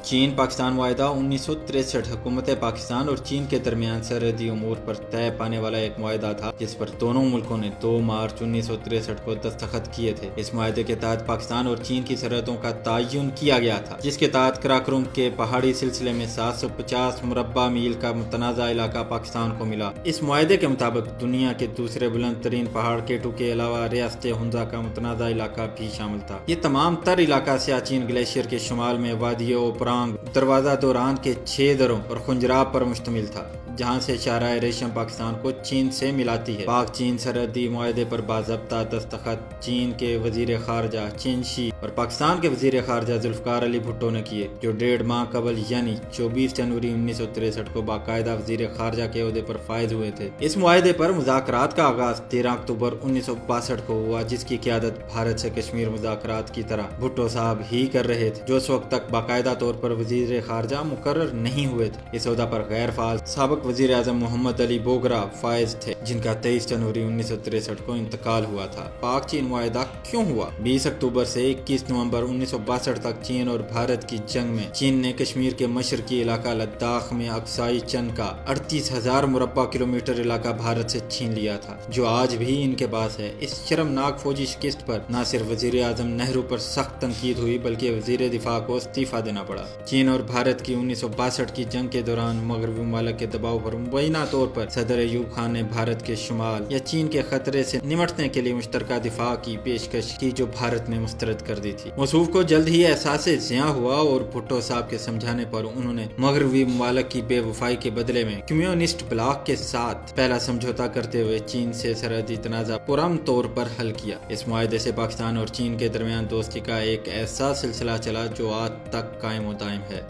چین پاکستان معاہدہ 1963 حکومت پاکستان اور چین کے درمیان سرحدی امور پر طے پانے والا ایک معاہدہ تھا جس پر دونوں ملکوں نے 2 مارچ 1963 کو دستخط کیے تھے۔ اس معاہدے کے تحت پاکستان اور چین کی سرحدوں کا تعین کیا گیا تھا، جس کے تحت قراقرم کے پہاڑی سلسلے میں 750 مربع میل کا متنازع علاقہ پاکستان کو ملا۔ اس معاہدے کے مطابق دنیا کے دوسرے بلند ترین پہاڑ کیٹو کے علاوہ ریاست ہنزا کا متنازع علاقہ بھی شامل تھا۔ یہ تمام تر علاقہ سیاچین گلیشیئر کے شمال میں وادی اوپرانگ، دروازہ دوران کے 6 دروں اور خنجراب پر مشتمل تھا، جہاں سے شاہراہ ریشم پاکستان کو چین سے ملاتی ہے۔ پاک چین سرحدی معاہدے پر باضابطہ دستخط چین کے وزیر خارجہ چین شی اور پاکستان کے وزیر خارجہ ذوالفقار علی بھٹو نے کیے، جو 1.5 ماہ قبل یعنی 24 جنوری 1963 کو باقاعدہ وزیر خارجہ کے عہدے پر فائز ہوئے تھے۔ اس معاہدے پر مذاکرات کا آغاز 13 اکتوبر 1962 کو ہوا، جس کی قیادت بھارت سے کشمیر مذاکرات کی طرح بھٹو صاحب ہی کر رہے تھے، جو اس وقت تک باقاعدہ طور پر وزیر خارجہ مقرر نہیں ہوئے تھے۔ اس عہدہ پر غیر فعال سابق وزیر اعظم محمد علی بوگرا فائز تھے، جن کا 23 جنوری 1963 کو انتقال ہوا تھا۔ پاک چین معاہدہ کیوں ہوا؟ 20 اکتوبر سے 21 نومبر 1962 تک چین اور بھارت کی جنگ میں چین نے کشمیر کے مشرقی علاقہ لداخ میں اقصائی چین کا 38,000 مربع کلومیٹر علاقہ بھارت سے چھین لیا تھا، جو آج بھی ان کے پاس ہے۔ اس شرمناک فوجی شکست پر نہ صرف وزیر اعظم نہرو پر سخت تنقید ہوئی، بلکہ وزیر دفاع کو استعفیٰ دینا پڑا۔ چین اور بھارت کی 1962 کی جنگ کے دوران مغربی ممالک کے دباؤ پر مبینہ طور پر صدر ایوب خان نے بھارت کے شمال یا چین کے خطرے سے نمٹنے کے لیے مشترکہ دفاع کی پیشکش کی، جو بھارت نے مسترد کر دی تھی۔ موصوف کو جلد ہی احساس زیاں ہوا اور بھٹو صاحب کے سمجھانے پر انہوں نے مغربی ممالک کی بے وفائی کے بدلے میں کمیونسٹ بلاک کے ساتھ پہلا سمجھوتا کرتے ہوئے چین سے سرحدی تنازع پرامن طور پر حل کیا۔ اس معاہدے سے پاکستان اور چین کے درمیان دوستی کا ایک ایسا سلسلہ چلا جو آج تک قائم و دائم ہے۔